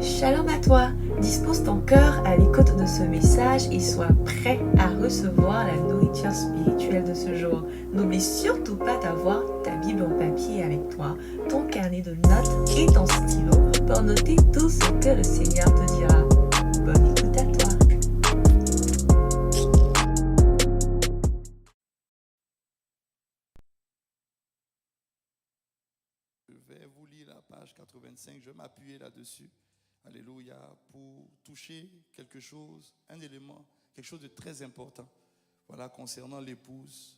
Shalom à toi, dispose ton cœur à l'écoute de ce message et sois prêt à recevoir la nourriture spirituelle de ce jour. N'oublie surtout pas d'avoir ta Bible en papier avec toi, ton carnet de notes et ton stylo pour noter tout ce que le Seigneur te dira. Bonne écoute à toi. Je vais vous lire la page 85, je vais m'appuyer là-dessus. Alléluia, pour toucher quelque chose, un élément, quelque chose de très important. Voilà, concernant l'épouse.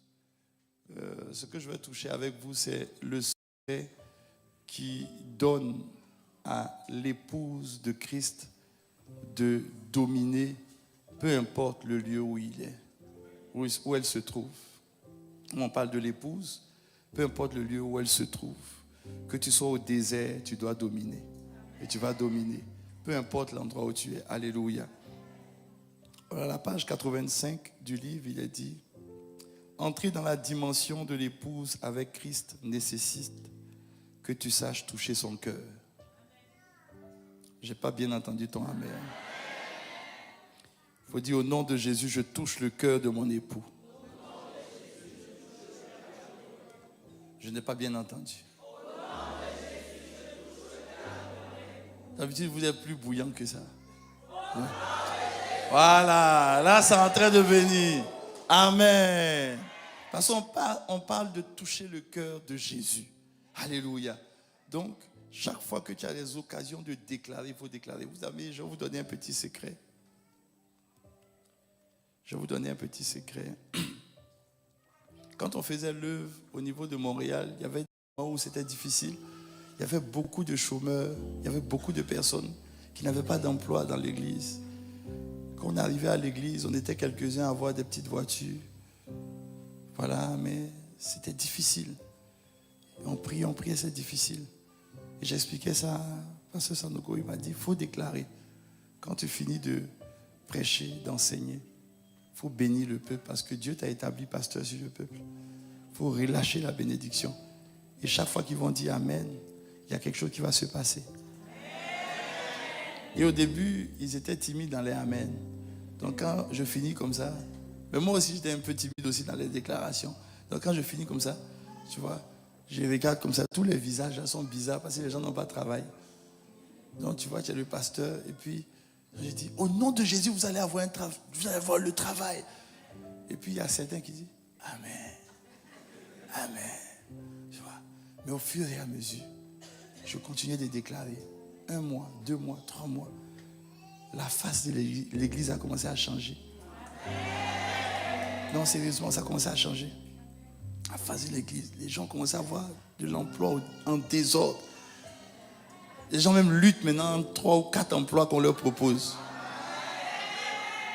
Ce que je vais toucher avec vous, c'est le secret qui donne à l'épouse de Christ de dominer, peu importe le lieu où il est, où elle se trouve. On parle de l'épouse, peu importe le lieu où elle se trouve. Que tu sois au désert, tu dois dominer. Et tu vas dominer. Peu importe l'endroit où tu es. Alléluia. Voilà la page 85 du livre, il est dit: entrer dans la dimension de l'épouse avec Christ nécessite que tu saches toucher son cœur. J'ai pas bien entendu ton amen. Il faut dire: au nom de Jésus, je touche le cœur de mon époux. Je n'ai pas bien entendu. D'habitude, vous êtes plus bouillant que ça. Voilà, là, c'est en train de venir. Amen. Parce qu'on parle de toucher le cœur de Jésus. Alléluia. Donc, chaque fois que tu as les occasions de déclarer, il faut déclarer. Vous savez, je vais vous donner un petit secret. Je vais vous donner un petit secret. Quand on faisait l'œuvre au niveau de Montréal, il y avait des moments où c'était difficile. Il y avait beaucoup de chômeurs, il y avait beaucoup de personnes qui n'avaient pas d'emploi dans l'église. Quand on arrivait à l'église, on était quelques-uns à avoir des petites voitures. Voilà, mais c'était difficile. Et on priait, c'est difficile. Et j'expliquais ça à Pasteur Sanogo, il m'a dit: il faut déclarer. Quand tu finis de prêcher, d'enseigner, il faut bénir le peuple parce que Dieu t'a établi pasteur sur le peuple. Il faut relâcher la bénédiction. Et chaque fois qu'ils vont dire Amen, il y a quelque chose qui va se passer. Et au début, ils étaient timides dans les Amen. Donc quand je finis comme ça, mais moi aussi j'étais un peu timide aussi dans les déclarations. Donc quand je finis comme ça, tu vois, je regarde comme ça, tous les visages là sont bizarres parce que les gens n'ont pas de travail. Donc tu vois, tu es le pasteur et puis je dis: au nom de Jésus, vous allez avoir vous allez avoir le travail. Et puis il y a certains qui disent Amen. Amen. Tu vois. Mais au fur et à mesure, je continuais de déclarer. 1 mois, 2 mois, 3 mois. La face de l'église a commencé à changer. Non, sérieusement, ça a commencé à changer. La face de l'église, les gens commençaient à avoir de l'emploi en désordre. Les gens même luttent maintenant entre 3 ou 4 emplois qu'on leur propose.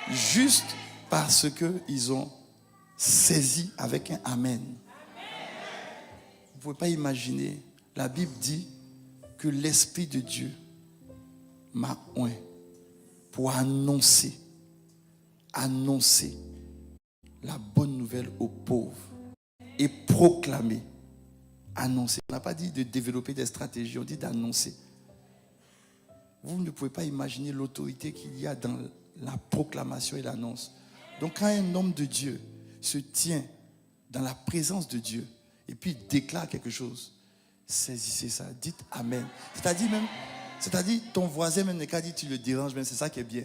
Juste parce qu'ils ont saisi avec un Amen. Vous ne pouvez pas imaginer. La Bible dit que l'Esprit de Dieu m'a oint pour annoncer la bonne nouvelle aux pauvres et proclamer. Annoncer. On n'a pas dit de développer des stratégies, on dit d'annoncer. Vous ne pouvez pas imaginer l'autorité qu'il y a dans la proclamation et l'annonce. Donc quand un homme de Dieu se tient dans la présence de Dieu et puis déclare quelque chose, saisissez ça, dites Amen. C'est-à-dire ton voisin même n'est qu'à dire tu le déranges, mais c'est ça qui est bien.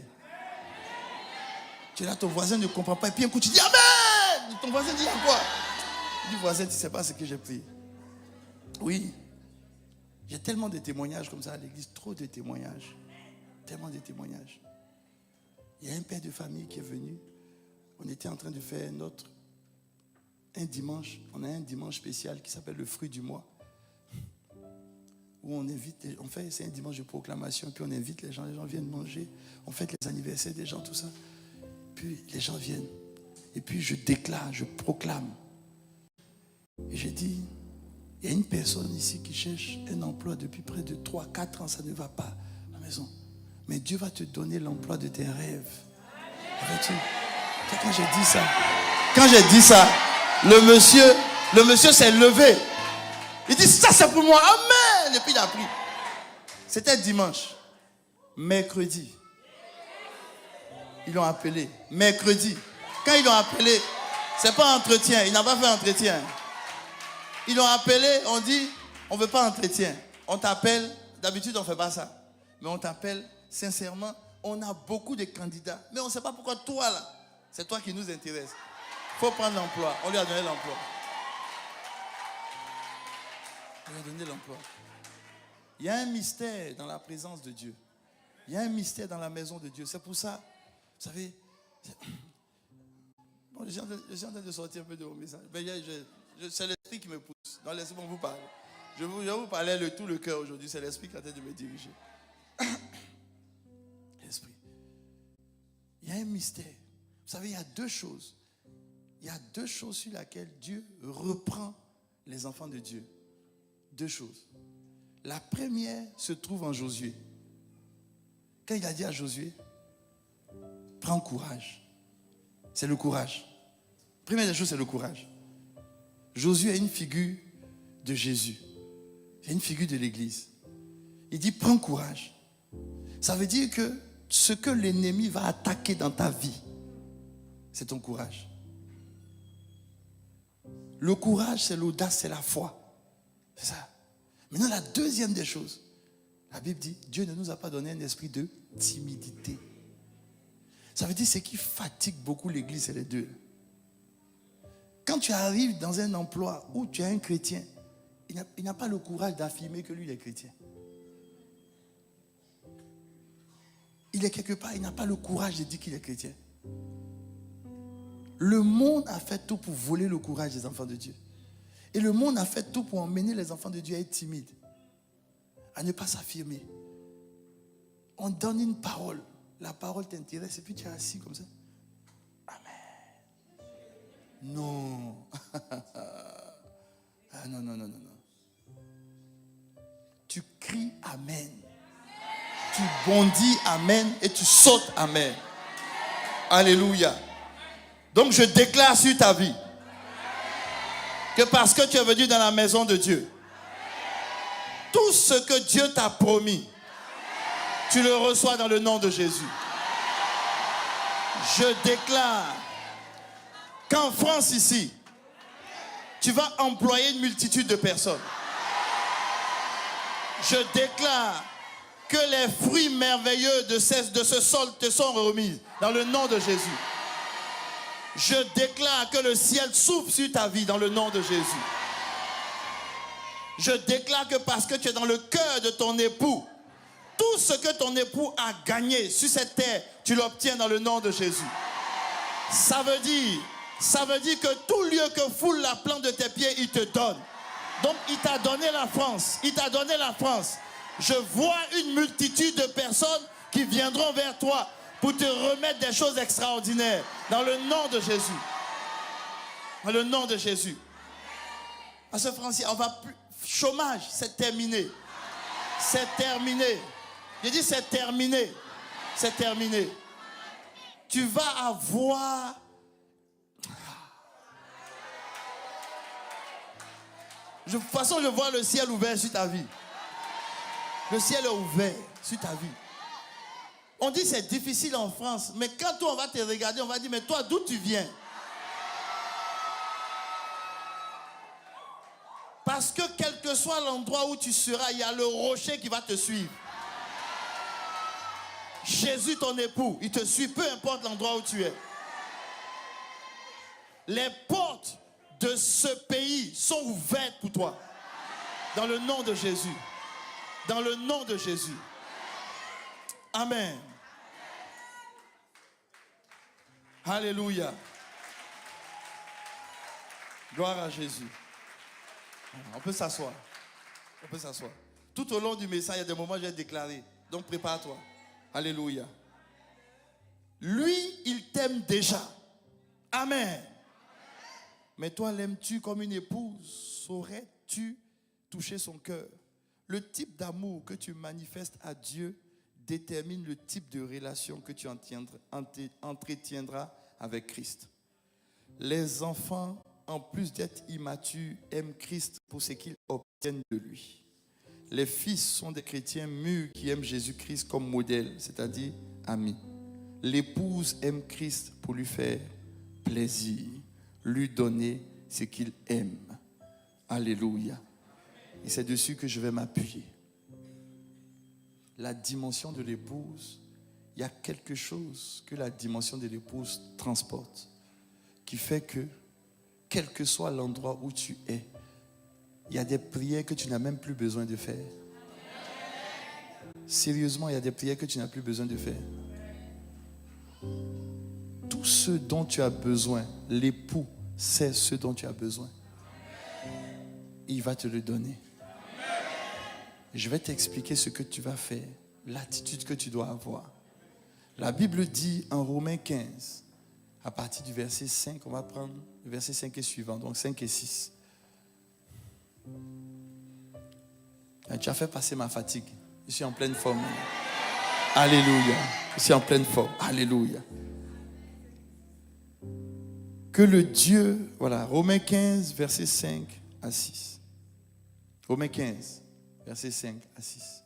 Tu es là, ton voisin ne comprend pas, et puis un coup tu dis Amen. Ton voisin dit quoi? Du voisin, tu ne sais pas ce que j'ai pris. Oui. J'ai tellement de témoignages comme ça à l'église, trop de témoignages. Tellement de témoignages. Il y a un père de famille qui est venu. On était en train de faire un dimanche. On a un dimanche spécial qui s'appelle le fruit du mois. Où on invite, c'est un dimanche de proclamation, puis on invite les gens viennent manger, on fête les anniversaires des gens, tout ça. Puis les gens viennent. Et puis je déclare, je proclame. Et j'ai dit, il y a une personne ici qui cherche un emploi depuis près de 3-4 ans, ça ne va pas à la maison. Mais Dieu va te donner l'emploi de tes rêves. Quand j'ai dit ça, le monsieur s'est levé. Il dit, ça c'est pour moi, Amen. Et puis il a pris. C'était dimanche. Mercredi. Ils l'ont appelé. Mercredi. Quand ils l'ont appelé, c'est pas entretien. Il n'a pas fait entretien. Ils l'ont appelé, on dit, on ne veut pas entretien. On t'appelle, d'habitude on ne fait pas ça. Mais on t'appelle, sincèrement, on a beaucoup de candidats. Mais on ne sait pas pourquoi toi là, c'est toi qui nous intéresse. Il faut prendre l'emploi. On lui a donné l'emploi. On lui a donné l'emploi. Il y a un mystère dans la présence de Dieu. Il y a un mystère dans la maison de Dieu. C'est pour ça, vous savez, bon, je suis en train de sortir un peu de vos messages. Mais c'est l'esprit qui me pousse. Dans l'esprit, on vous parle. Je vous parlais de tout le cœur aujourd'hui. C'est l'esprit qui est en train de me diriger. L'esprit. Il y a un mystère. Vous savez, il y a deux choses. Il y a deux choses sur lesquelles Dieu reprend les enfants de Dieu. Deux choses. La première se trouve en Josué. Quand il a dit à Josué, prends courage. C'est le courage. Première des choses, c'est le courage. Josué est une figure de Jésus. C'est une figure de l'Église. Il dit, prends courage. Ça veut dire que ce que l'ennemi va attaquer dans ta vie, c'est ton courage. Le courage, c'est l'audace, c'est la foi. C'est ça. Maintenant, la deuxième des choses, la Bible dit, Dieu ne nous a pas donné un esprit de timidité. Ça veut dire ce qui fatigue beaucoup l'Église, c'est les deux. Quand tu arrives dans un emploi où tu es un chrétien, il n'a pas le courage d'affirmer que lui, il est chrétien. Il est quelque part, il n'a pas le courage de dire qu'il est chrétien. Le monde a fait tout pour voler le courage des enfants de Dieu. Et le monde a fait tout pour emmener les enfants de Dieu à être timides, à ne pas s'affirmer. On donne une parole, la parole t'intéresse et puis tu es assis comme ça. Amen. Non. Ah non, non, non, non, non. Tu cries Amen. Tu bondis Amen et tu sautes Amen. Alléluia. Donc je déclare sur ta vie que parce que tu es venu dans la maison de Dieu, tout ce que Dieu t'a promis, tu le reçois dans le nom de Jésus. Je déclare qu'en France ici, tu vas employer une multitude de personnes. Je déclare que les fruits merveilleux de ce sol te sont remis dans le nom de Jésus. Je déclare que le ciel s'ouvre sur ta vie dans le nom de Jésus. Je déclare que parce que tu es dans le cœur de ton époux, tout ce que ton époux a gagné sur cette terre, tu l'obtiens dans le nom de Jésus. Ça veut dire que tout lieu que foule la plante de tes pieds, il te donne. Donc il t'a donné la France. Il t'a donné la France. Je vois une multitude de personnes qui viendront vers toi pour te remettre des choses extraordinaires. Dans le nom de Jésus. Dans le nom de Jésus. À ce Francis, on va plus. Chômage, c'est terminé. C'est terminé. J'ai dit c'est terminé. C'est terminé. Tu vas avoir. De toute façon, je vois le ciel ouvert sur ta vie. Le ciel est ouvert sur ta vie. On dit c'est difficile en France, mais quand on va te regarder, on va dire, mais toi, d'où tu viens? Parce que quel que soit l'endroit où tu seras, il y a le rocher qui va te suivre. Jésus, ton époux, il te suit, peu importe l'endroit où tu es. Les portes de ce pays sont ouvertes pour toi. Dans le nom de Jésus. Dans le nom de Jésus. Amen. Alléluia. Gloire à Jésus. On peut s'asseoir. On peut s'asseoir. Tout au long du message, il y a des moments où j'ai déclaré. Donc prépare-toi. Alléluia. Lui, il t'aime déjà. Amen. Mais toi, l'aimes-tu comme une épouse? Saurais-tu toucher son cœur? Le type d'amour que tu manifestes à Dieu détermine le type de relation que tu entretiendras avec Christ. Les enfants, en plus d'être immatures, aiment Christ pour ce qu'ils obtiennent de lui. Les fils sont des chrétiens mûrs qui aiment Jésus-Christ comme modèle, c'est-à-dire amis. L'épouse aime Christ pour lui faire plaisir, lui donner ce qu'il aime. Alléluia. Et c'est dessus que je vais m'appuyer. La dimension de l'épouse, il y a quelque chose que la dimension de l'épouse transporte, qui fait que, quel que soit l'endroit où tu es, il y a des prières que tu n'as même plus besoin de faire. Sérieusement, il y a des prières que tu n'as plus besoin de faire. Tout ce dont tu as besoin, l'époux sait ce dont tu as besoin. Il va te le donner. Je vais t'expliquer ce que tu vas faire, l'attitude que tu dois avoir. La Bible dit en Romains 15, à partir du verset 5, on va prendre le verset 5 et suivant, donc 5 et 6. Tu as fait passer ma fatigue. Je suis en pleine forme. Alléluia. Je suis en pleine forme. Alléluia. Que le Dieu, voilà, Romains 15, verset 5 à 6. Romains 15, verset 5 à 6.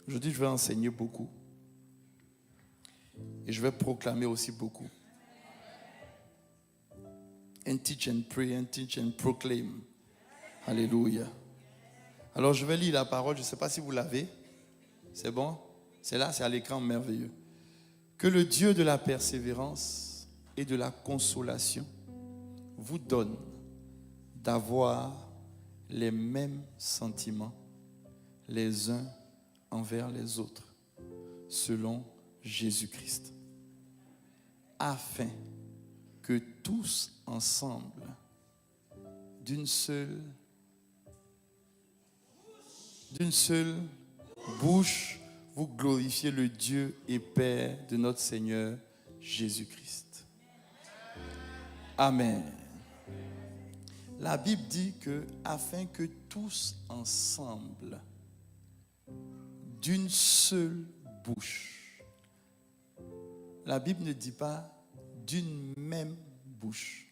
Aujourd'hui, je vais enseigner beaucoup. Et je vais proclamer aussi beaucoup. And teach and pray, and teach and proclaim. Alléluia. Alors, je vais lire la parole. Je ne sais pas si vous l'avez. C'est bon? C'est là, c'est à l'écran merveilleux. Que le Dieu de la persévérance et de la consolation vous donne d'avoir les mêmes sentiments les uns envers les autres, selon Jésus-Christ, afin que tous ensemble, d'une seule bouche, vous glorifiez le Dieu et Père de notre Seigneur Jésus-Christ. Amen. La Bible dit que afin que tous ensemble, d'une seule bouche. La Bible ne dit pas d'une même bouche,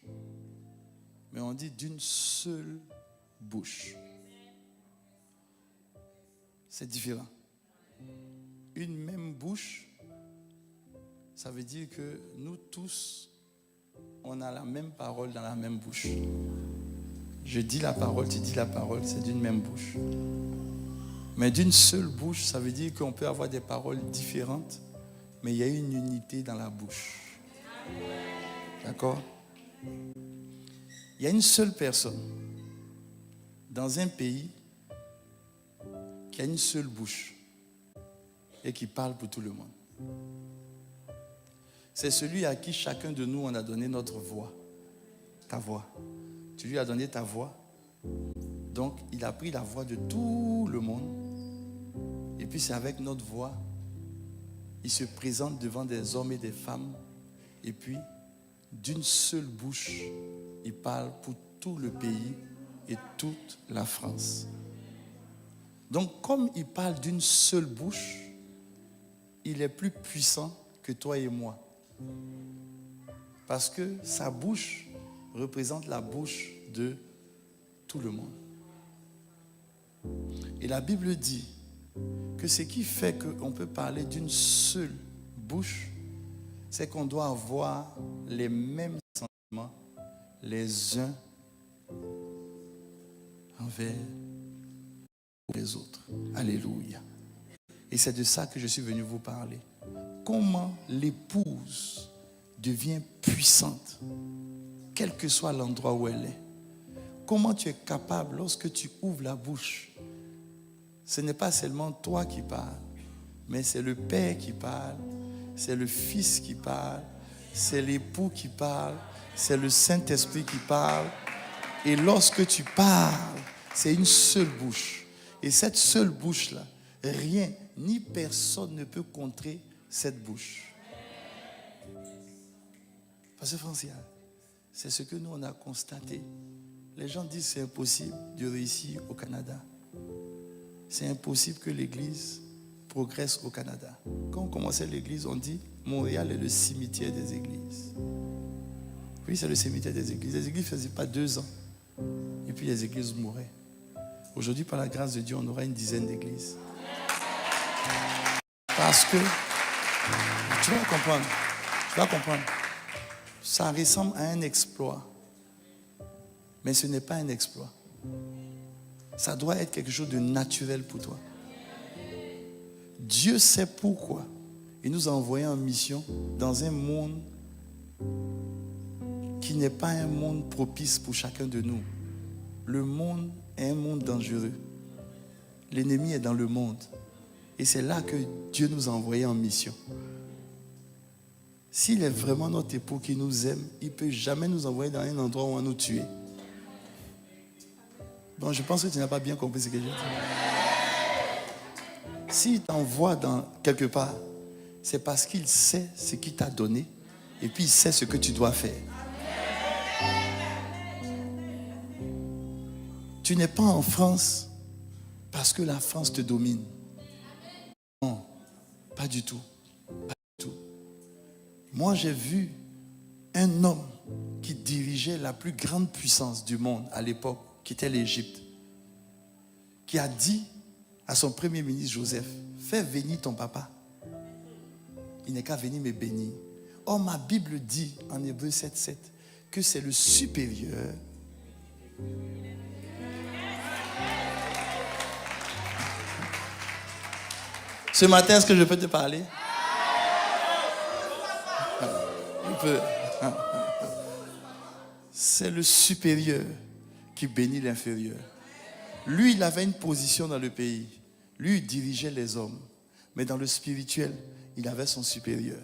mais on dit d'une seule bouche. C'est différent. Une même bouche, ça veut dire que nous tous, on a la même parole dans la même bouche. Je dis la parole, tu dis la parole, c'est d'une même bouche. Mais d'une seule bouche, ça veut dire qu'on peut avoir des paroles différentes, mais il y a une unité dans la bouche. D'accord? Il y a une seule personne dans un pays qui a une seule bouche et qui parle pour tout le monde. C'est celui à qui chacun de nous on a donné notre voix. Ta voix. Tu lui as donné ta voix. Donc, il a pris la voix de tout le monde. Et puis, c'est avec notre voix, il se présente devant des hommes et des femmes. Et puis, d'une seule bouche, il parle pour tout le pays et toute la France. Donc, comme il parle d'une seule bouche, il est plus puissant que toi et moi. Parce que sa bouche représente la bouche de tout le monde. Et la Bible dit que ce qui fait qu'on peut parler d'une seule bouche, c'est qu'on doit avoir les mêmes sentiments les uns envers les autres. Alléluia. Et c'est de ça que je suis venu vous parler. Comment l'épouse devient puissante, quel que soit l'endroit où elle est. Comment tu es capable, lorsque tu ouvres la bouche, ce n'est pas seulement toi qui parles, mais c'est le Père qui parle, c'est le Fils qui parle, c'est l'époux qui parle, c'est le Saint-Esprit qui parle. Et lorsque tu parles, c'est une seule bouche. Et cette seule bouche-là, rien ni personne ne peut contrer cette bouche. Parce que Francia, c'est ce que nous on a constaté. Les gens disent que c'est impossible de réussir au Canada. C'est impossible que l'Église progresse au Canada. Quand on commençait l'Église, on dit Montréal est le cimetière des églises. Oui, c'est le cimetière des églises. Les églises ne faisaient pas 2 ans. Et puis les églises mouraient. Aujourd'hui, par la grâce de Dieu, on aura une dizaine d'églises. Parce que, tu vas comprendre, ça ressemble à un exploit. Mais ce n'est pas un exploit. Ça doit être quelque chose de naturel pour toi. Dieu sait pourquoi il nous a envoyés en mission dans un monde qui n'est pas un monde propice pour chacun de nous. Le monde est un monde dangereux. L'ennemi est dans le monde. Et c'est là que Dieu nous a envoyés en mission. S'il est vraiment notre époux qui nous aime, il ne peut jamais nous envoyer dans un endroit où on va nous tuer. Bon, je pense que tu n'as pas bien compris ce que j'ai dit. S'il t'envoie dans quelque part, c'est parce qu'il sait ce qu'il t'a donné et puis il sait ce que tu dois faire. Tu n'es pas en France parce que la France te domine. Non, pas du tout. Pas du tout. Moi, j'ai vu un homme qui dirigeait la plus grande puissance du monde à l'époque, qui était l'Égypte, qui a dit à son premier ministre Joseph, fais venir ton papa. Il n'est qu'à venir me bénir. Or, ma Bible dit en Hébreux 7:7 que c'est le supérieur. Ce matin, est-ce que je peux te parler? Je peux. C'est le supérieur qui bénit l'inférieur. Lui, il avait une position dans le pays. Lui, il dirigeait les hommes. Mais dans le spirituel, il avait son supérieur.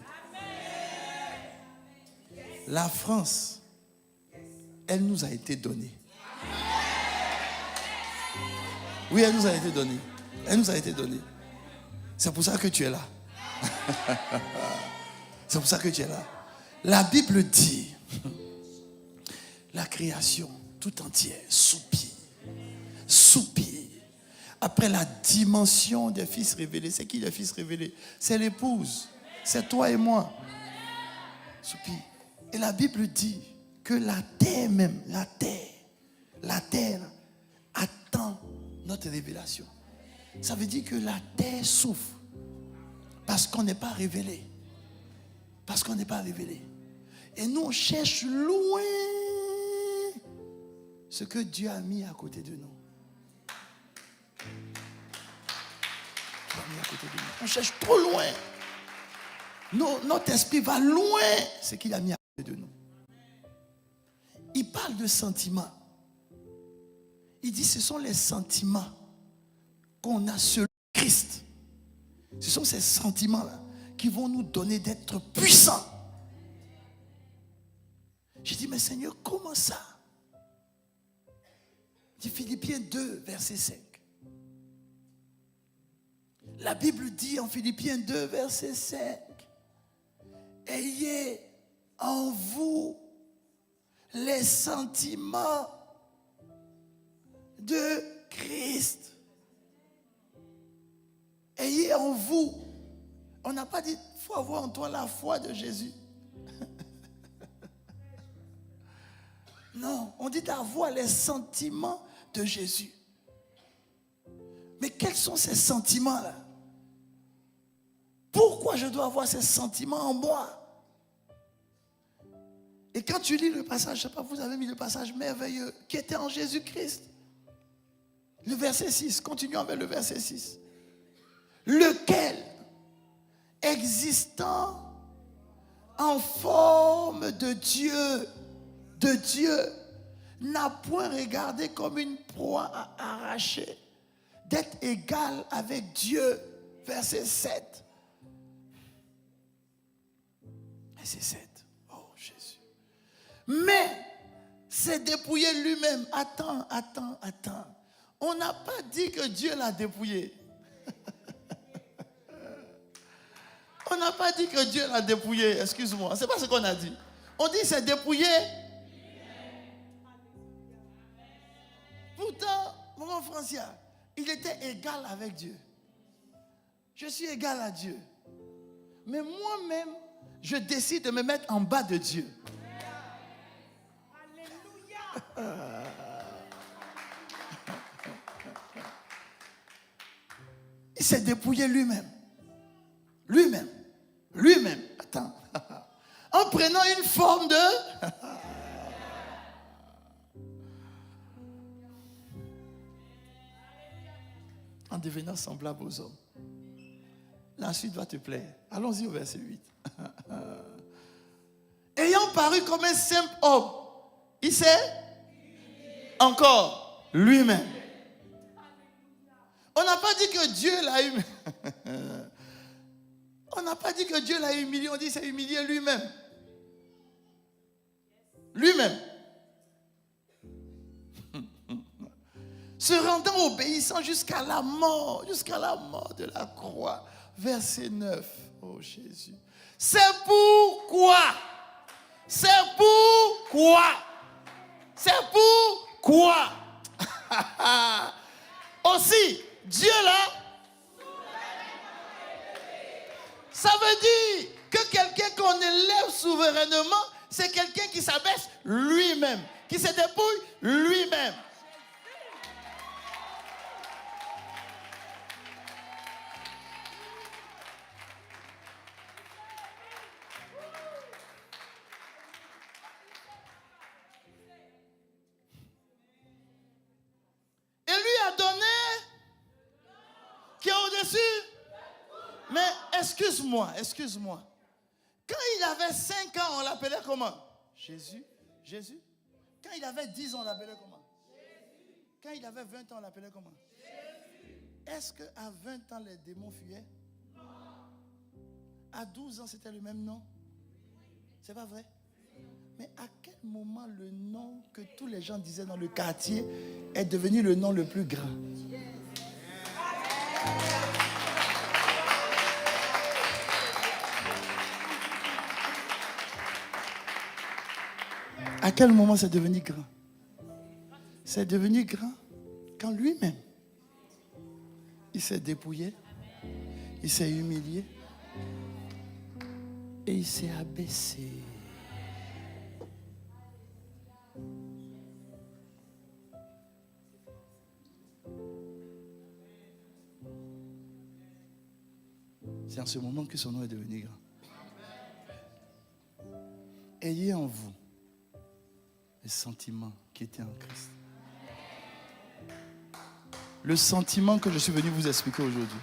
La France, elle nous a été donnée. Oui, elle nous a été donnée. Elle nous a été donnée. C'est pour ça que tu es là. C'est pour ça que tu es là. La Bible dit, la création tout entière soupire. Après la dimension des fils révélés. C'est qui les fils révélés? C'est l'épouse. C'est toi et moi. Soupire. Et la Bible dit que la terre même, la terre attend notre révélation. Ça veut dire que la terre souffre parce qu'on n'est pas révélé. Parce qu'on n'est pas révélé. Et nous, on cherche loin ce que Dieu a mis à côté de nous. On cherche trop loin. Notre esprit va loin ce qu'il a mis à côté de nous. Il parle de sentiments. Il dit ce sont les sentiments qu'on a sur Christ. Ce sont ces sentiments-là qui vont nous donner d'être puissants. J'ai dit, mais Seigneur, comment ça? Il dit Philippiens 2, verset 5. La Bible dit en Philippiens 2, verset 5, ayez en vous les sentiments de Christ. Ayez en vous. On n'a pas dit, il faut avoir en toi la foi de Jésus. Non, on dit d'avoir les sentiments de Jésus. Mais quels sont ces sentiments-là? Pourquoi je dois avoir ces sentiments en moi? Et quand tu lis le passage, je ne sais pas, vous avez mis le passage merveilleux qui était en Jésus-Christ. Le verset 6, continuons avec le verset 6. Lequel, existant en forme de Dieu, n'a point regardé comme une proie à arracher, d'être égal avec Dieu. Verset 7. Verset 7. Oh Jésus. Mais s'est dépouillé lui-même. Attends. On n'a pas dit que Dieu l'a dépouillé. On n'a pas dit que Dieu l'a dépouillé. Excuse-moi. C'est pas ce qu'on a dit. On dit c'est dépouillé. Pourtant, mon Francia, il était égal avec Dieu. Je suis égal à Dieu. Mais moi-même, je décide de me mettre en bas de Dieu. Alléluia. Il s'est dépouillé lui-même. Lui-même. Lui-même. Attends. En prenant une forme de... en devenant semblable aux hommes. La suite va te plaire. Allons-y au verset 8. Ayant paru comme un simple homme, il s'est encore lui-même. On n'a pas dit que Dieu l'a humilié. On n'a pas dit que Dieu l'a humilié, on dit qu'il s'est humilié lui-même. Lui-même. Se rendant obéissant jusqu'à la mort de la croix. Verset 9. Oh Jésus. C'est pourquoi. Aussi, Dieu là, ça veut dire que quelqu'un qu'on élève souverainement, c'est quelqu'un qui s'abaisse lui-même, qui se dépouille lui-même. Et lui a donné qui est au-dessus. Mais excuse-moi. Quand il avait 5 ans, on l'appelait comment? Jésus. Quand il avait 10 ans, on l'appelait comment? Jésus. Quand il avait 20 ans, on l'appelait comment? Jésus. Est-ce qu'à 20 ans, les démons fuyaient? Non. À 12 ans, c'était le même nom? C'est pas vrai? Mais à quel moment le nom que tous les gens disaient dans le quartier est devenu le nom le plus grand? À quel moment c'est devenu grand? C'est devenu grand quand lui-même, il s'est dépouillé, il s'est humilié et il s'est abaissé. C'est en ce moment que son nom est devenu grand. Ayez en vous le sentiment qui était en Christ. Le sentiment que je suis venu vous expliquer aujourd'hui.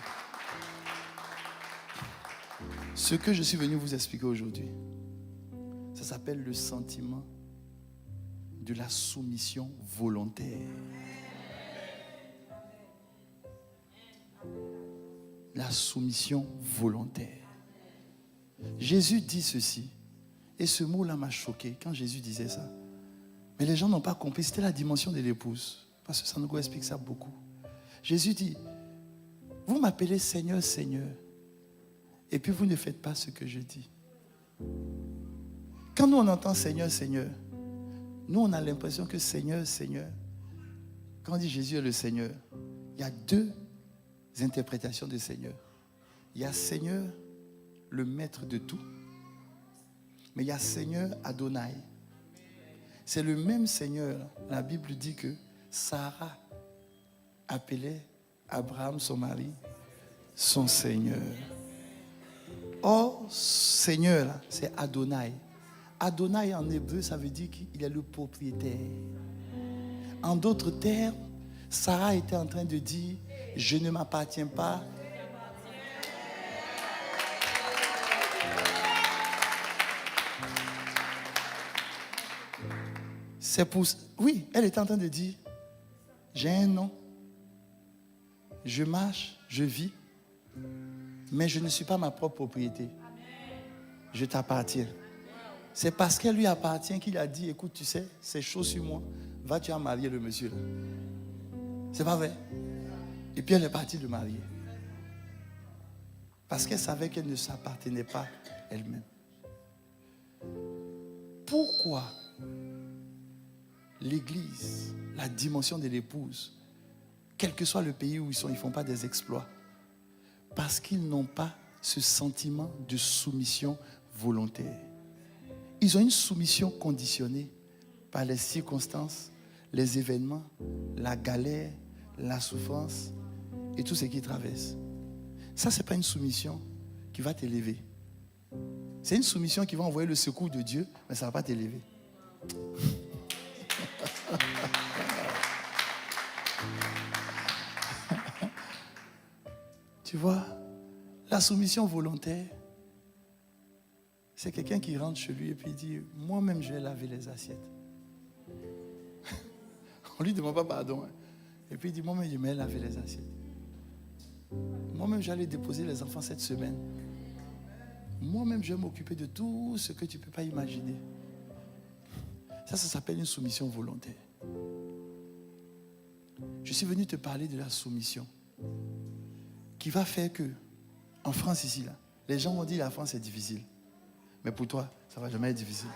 Ce que je suis venu vous expliquer aujourd'hui, ça s'appelle le sentiment de la soumission volontaire. La soumission volontaire. Jésus dit ceci, et ce mot-là m'a choqué quand Jésus disait ça. Mais les gens n'ont pas compris, c'était la dimension de l'épouse. Parce que Sanogo explique ça beaucoup. Jésus dit, vous m'appelez Seigneur, Seigneur, et puis vous ne faites pas ce que je dis. Quand nous on entend Seigneur, Seigneur, nous on a l'impression que Seigneur, Seigneur, quand on dit Jésus est le Seigneur, il y a 2 interprétations de Seigneur. Il y a Seigneur, le maître de tout, mais il y a Seigneur Adonai. C'est le même Seigneur. La Bible dit que Sarah appelait Abraham, son mari, son Seigneur. Or, Seigneur, là, c'est Adonai. Adonai en hébreu, ça veut dire qu'il est le propriétaire. En d'autres termes, Sarah était en train de dire, je ne m'appartiens pas. C'est pour... Oui, elle était en train de dire, j'ai un nom, je marche, je vis, mais je ne suis pas ma propre propriété. Je t'appartiens. C'est parce qu'elle lui appartient qu'il a dit, écoute, tu sais, c'est chaud sur moi, va tu en marier le monsieur là. C'est pas vrai? Et puis elle est partie le marier. Parce qu'elle savait qu'elle ne s'appartenait pas elle-même. Pourquoi l'Église, la dimension de l'épouse, quel que soit le pays où ils sont, ils ne font pas des exploits? Parce qu'ils n'ont pas ce sentiment de soumission volontaire. Ils ont une soumission conditionnée par les circonstances, les événements, la galère, la souffrance et tout ce qu'ils traversent. Ça, ce n'est pas une soumission qui va t'élever. C'est une soumission qui va envoyer le secours de Dieu, mais ça ne va pas t'élever. Tu vois, la soumission volontaire, c'est quelqu'un qui rentre chez lui et puis il dit, moi-même je vais laver les assiettes. On ne lui demande pas pardon. Et puis il dit, moi-même je vais laver les assiettes. Moi-même j'allais déposer les enfants cette semaine. Moi-même je vais m'occuper de tout ce que tu ne peux pas imaginer. Ça s'appelle une soumission volontaire. Je suis venu te parler de la soumission qui va faire que, en France ici, là, les gens vont dire la France est difficile. Mais pour toi, ça ne va jamais être difficile.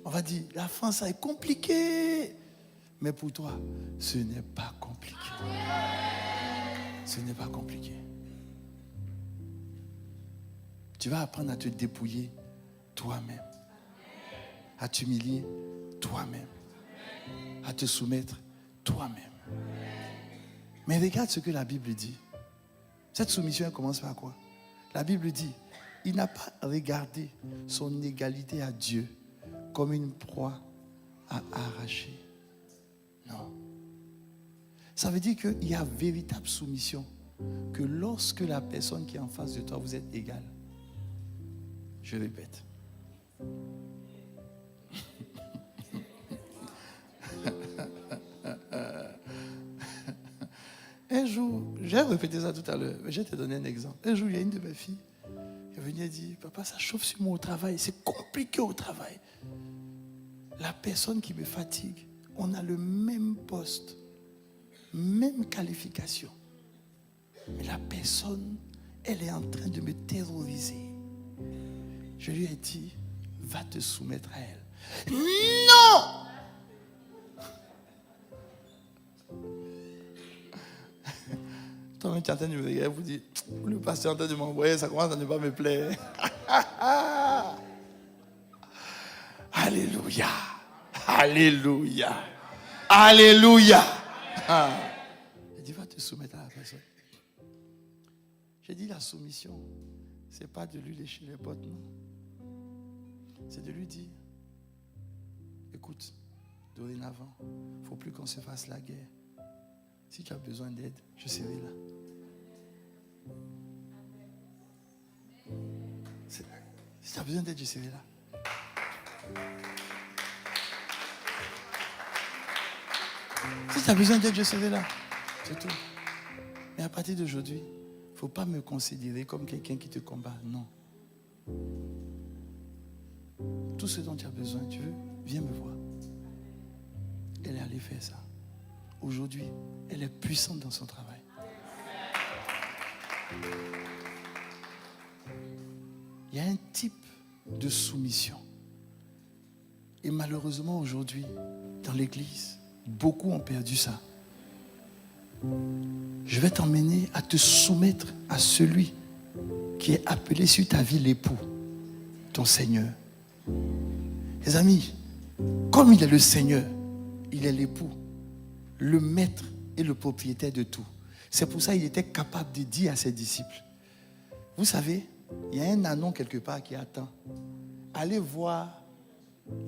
On va dire, la France, ça est compliqué. Mais pour toi, ce n'est pas compliqué. Ce n'est pas compliqué. Tu vas apprendre à te dépouiller toi-même. À t'humilier toi-même. À te soumettre toi-même. Mais regarde ce que la Bible dit. Cette soumission, elle commence par quoi? La Bible dit, il n'a pas regardé son égalité à Dieu comme une proie à arracher. Non. Ça veut dire qu'il y a véritable soumission. Que lorsque la personne qui est en face de toi, vous êtes égal. Je répète. Un jour, j'ai répété ça tout à l'heure, mais je vais te donner un exemple. Un jour, il y a une de mes filles qui est venue et dit, papa, ça chauffe sur moi au travail, c'est compliqué au travail. La personne qui me fatigue, on a le même poste, même qualification. Mais la personne, elle est en train de me terroriser. Je lui ai dit, va te soumettre à elle. Non! Toi-même, tu es en train de me regarder, vous dites, le pasteur est en train de m'envoyer, ça commence à ne pas me plaire. Alléluia. Alléluia. Alléluia. Il dit, va te soumettre à la personne. J'ai dit, la soumission, ce n'est pas de lui lécher les bottes, non. C'est de lui dire, écoute, dorénavant, il ne faut plus qu'on se fasse la guerre. Si tu as besoin d'aide, je serai là. Si tu as besoin d'aide, je serai là. Si tu as besoin d'aide, je serai là. C'est tout. Mais à partir d'aujourd'hui, il ne faut pas me considérer comme quelqu'un qui te combat. Non. Tout ce dont tu as besoin, tu veux, viens me voir. Elle est allée faire ça. Aujourd'hui, elle est puissante dans son travail. Il y a un type de soumission. Et malheureusement, aujourd'hui, dans l'église, beaucoup ont perdu ça. Je vais t'emmener à te soumettre à celui qui est appelé sur ta vie l'époux, ton Seigneur. Les amis, comme il est le Seigneur, il est l'époux, le maître et le propriétaire de tout. C'est pour ça qu'il était capable de dire à ses disciples, vous savez, il y a un anon quelque part qui attend. Allez voir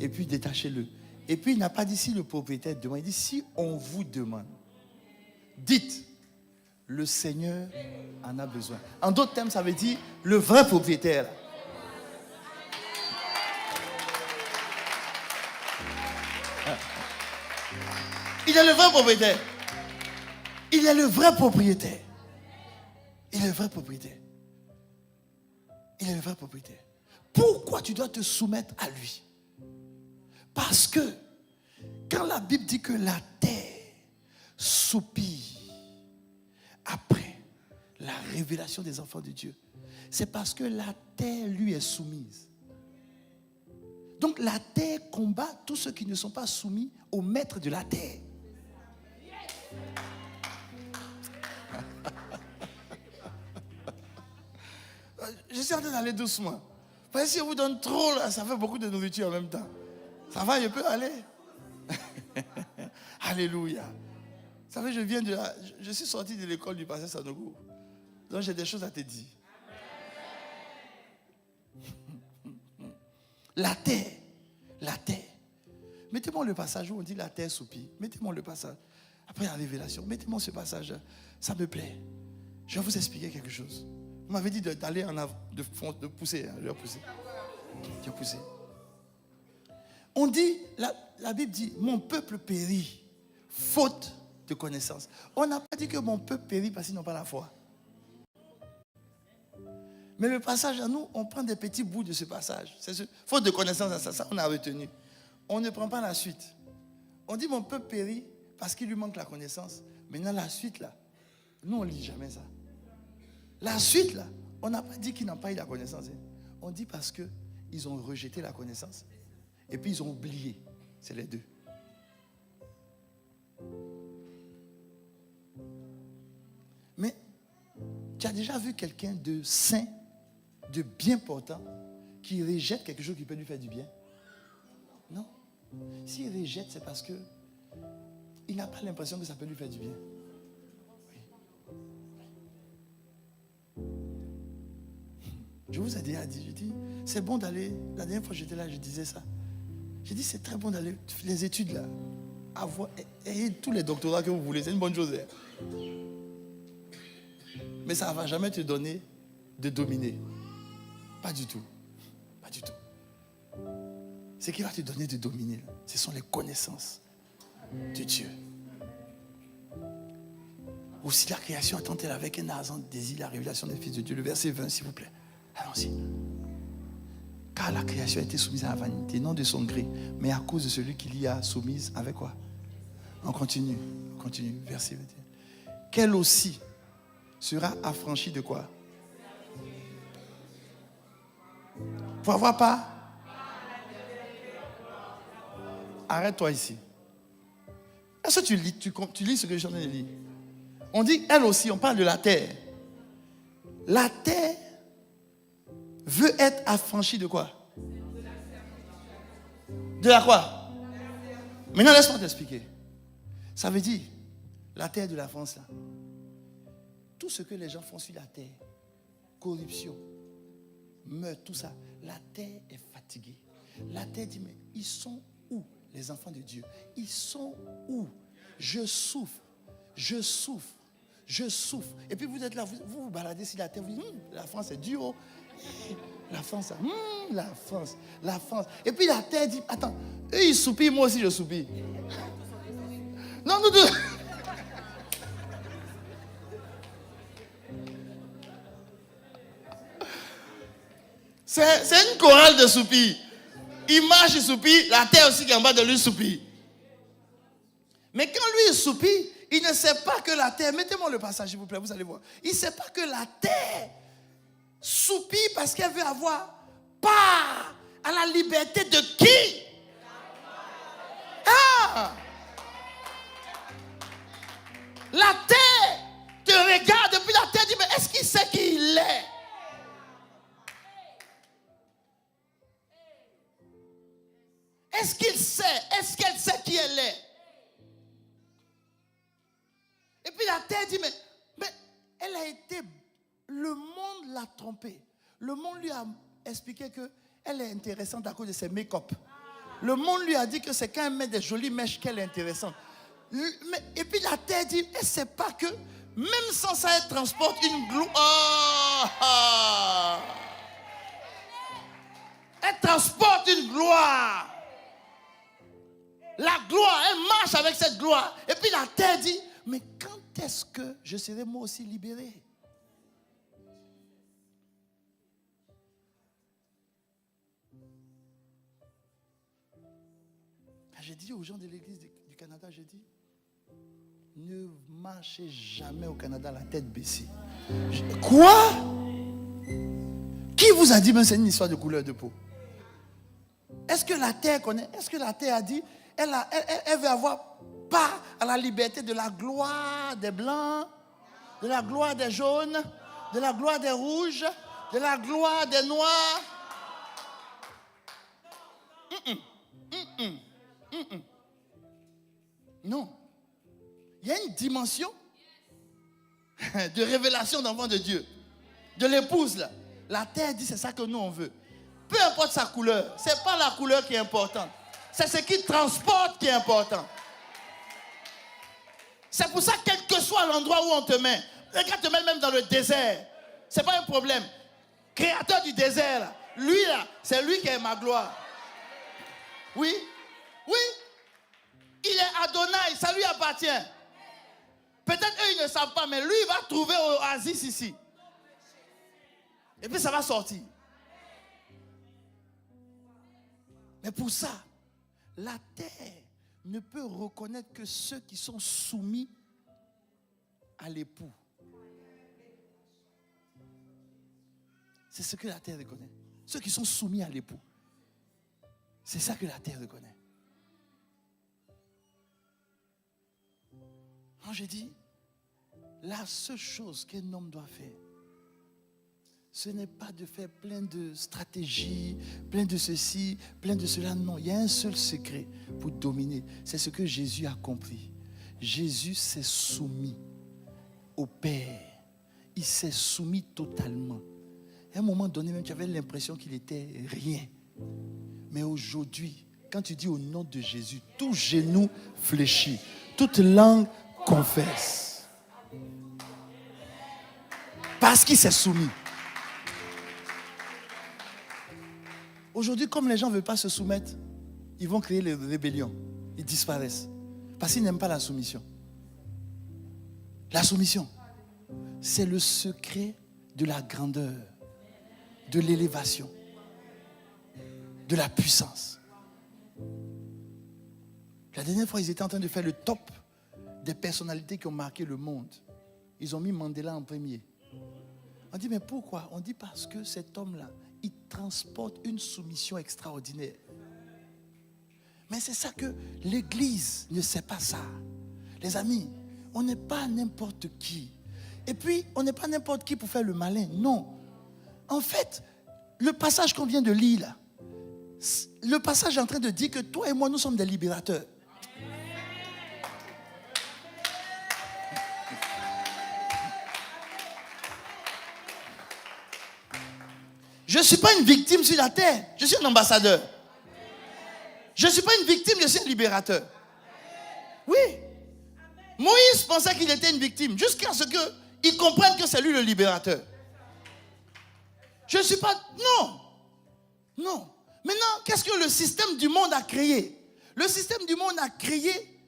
et puis détachez-le. Et puis il n'a pas dit si le propriétaire demande, il dit si on vous demande. Dites, le Seigneur en a besoin. En d'autres termes, ça veut dire le vrai propriétaire. Il est le vrai propriétaire. Il est le vrai propriétaire. Il est le vrai propriétaire. Il est le vrai propriétaire. Pourquoi tu dois te soumettre à lui? Parce que quand la Bible dit que la terre soupire après la révélation des enfants de Dieu, c'est parce que la terre lui est soumise. Donc la terre combat tous ceux qui ne sont pas soumis au maître de la terre. Je suis en train d'aller doucement. Parce que si on vous donne trop, là, ça fait beaucoup de nourriture en même temps. Ça va, je peux aller. Alléluia. Vous savez, je suis sorti de l'école du pasteur Sanogo. Donc j'ai des choses à te dire. La terre. Mettez-moi le passage où on dit la terre soupire. Mettez-moi le passage. Après la révélation, mettez-moi ce passage. Ça me plaît. Je vais vous expliquer quelque chose. Vous m'avez dit d'aller en avant, de pousser. Je vais pousser. Je vais pousser. On dit, la Bible dit, mon peuple périt, faute de connaissance. On n'a pas dit que mon peuple périt parce qu'ils n'ont pas la foi. Mais le passage à nous, on prend des petits bouts de ce passage. Faute de connaissance, ça on a retenu. On ne prend pas la suite. On dit mon peuple périt parce qu'il lui manque la connaissance. Maintenant la suite là, nous on ne lit jamais ça. La suite là, on n'a pas dit qu'ils n'ont pas eu la connaissance. On dit parce qu'ils ont rejeté la connaissance. Et puis ils ont oublié. C'est les deux. Mais tu as déjà vu quelqu'un de saint, de bien portant, qui rejette quelque chose qui peut lui faire du bien? Non. S'il rejette, c'est parce que il n'a pas l'impression que ça peut lui faire du bien. Oui. Je vous ai déjà dit, c'est bon d'aller. La dernière fois que j'étais là, je disais ça. J'ai dit, c'est très bon d'aller les études là. Et tous les doctorats que vous voulez, c'est une bonne chose. Mais ça ne va jamais te donner de dominer. Pas du tout. Pas du tout. Ce qui va te donner de dominer, ce sont les connaissances de Dieu. Aussi la création attend-elle avec un ardent désir la révélation des fils de Dieu. Le verset 20, s'il vous plaît. Allons-y. Car la création a été soumise à la vanité, non de son gré, mais à cause de celui qui l'y a soumise avec quoi? On continue. Verset 21. Qu'elle aussi sera affranchie de quoi? Pour avoir pas? Arrête-toi ici. Est-ce que tu lis ce que je suis en train de lire? On dit, elle aussi, on parle de la terre. La terre veut être affranchie de quoi? De la quoi? Maintenant, laisse-moi t'expliquer. Ça veut dire, la terre de la France, là, tout ce que les gens font sur la terre, corruption, meurtre, tout ça, la terre est fatiguée. La terre dit, mais ils sont où, les enfants de Dieu? Ils sont où? Je souffre. Et puis vous êtes là, vous baladez sur la terre, vous dites, la France est dure. Oh. La France. Et puis la terre dit, attends, eux ils soupirent, moi aussi je soupire. Non, nous deux. C'est une chorale de soupirs. Il marche, il soupire, la terre aussi qui est en bas de lui soupire. Mais quand lui il soupire, il ne sait pas que la terre, mettez-moi le passage s'il vous plaît, vous allez voir. Il ne sait pas que la terre soupire parce qu'elle veut avoir part à la liberté de qui? Ah! La terre te regarde, puis la terre dit, mais est-ce qu'il sait qui il est? Est-ce qu'il sait? Est-ce qu'elle sait qui elle est? Et puis la terre dit, mais elle a été, le monde l'a trompée. Le monde lui a expliqué qu'elle est intéressante à cause de ses make-up. Le monde lui a dit que c'est quand elle met des jolies mèches qu'elle est intéressante. Et puis la terre dit, elle ne sait pas que même sans ça, elle transporte une gloire. Elle transporte une gloire. La gloire, elle marche avec cette gloire. Et puis la terre dit, mais quand est-ce que je serai moi aussi libéré? J'ai dit aux gens de l'église du Canada, j'ai dit, ne marchez jamais au Canada la tête baissée. Quoi? Qui vous a dit, mais c'est une histoire de couleur de peau? Est-ce que la terre connaît? Est-ce que la terre a dit, elle veut avoir part à la liberté de la gloire des blancs, de la gloire des jaunes, de la gloire des rouges, de la gloire des noirs? Non. Il y a une dimension de révélation d'enfant de Dieu. De l'épouse là. La terre dit c'est ça que nous on veut. Peu importe sa couleur. Ce n'est pas la couleur qui est importante. C'est ce qui transporte qui est important. C'est pour ça, quel que soit l'endroit où on te met, regarde, te met même dans le désert. Ce n'est pas un problème. Créateur du désert, là, lui là, c'est lui qui est ma gloire. Oui, oui. Il est Adonai, ça lui appartient. Peut-être eux, ils ne savent pas, mais lui, il va trouver oasis ici. Et puis ça va sortir. Mais pour ça, la terre ne peut reconnaître que ceux qui sont soumis à l'époux. C'est ce que la terre reconnaît. Ceux qui sont soumis à l'époux. C'est ça que la terre reconnaît. Quand j'ai dit, la seule chose qu'un homme doit faire, ce n'est pas de faire plein de stratégies, plein de ceci, plein de cela. Non, il y a un seul secret pour dominer. C'est ce que Jésus a compris. Jésus s'est soumis au Père. Il s'est soumis totalement. À un moment donné, même tu avais l'impression qu'il était rien. Mais aujourd'hui, quand tu dis au nom de Jésus, tout genou fléchit, toute langue confesse. Parce qu'il s'est soumis. Aujourd'hui, comme les gens ne veulent pas se soumettre, ils vont créer les rébellions. Ils disparaissent. Parce qu'ils n'aiment pas la soumission. La soumission, c'est le secret de la grandeur, de l'élévation, de la puissance. La dernière fois, ils étaient en train de faire le top des personnalités qui ont marqué le monde. Ils ont mis Mandela en premier. On dit, mais pourquoi? On dit parce que cet homme-là, il transporte une soumission extraordinaire. Mais c'est ça que l'Église ne sait pas ça. Les amis, on n'est pas n'importe qui. Et puis, on n'est pas n'importe qui pour faire le malin. Non. En fait, le passage qu'on vient de lire là, le passage est en train de dire que toi et moi, nous sommes des libérateurs. Je ne suis pas une victime sur la terre. Je suis un ambassadeur. Je ne suis pas une victime, je suis un libérateur. Oui. Moïse pensait qu'il était une victime jusqu'à ce qu'il comprenne que c'est lui le libérateur. Je ne suis pas... Non. Non. Maintenant, qu'est-ce que le système du monde a créé? Le système du monde a créé...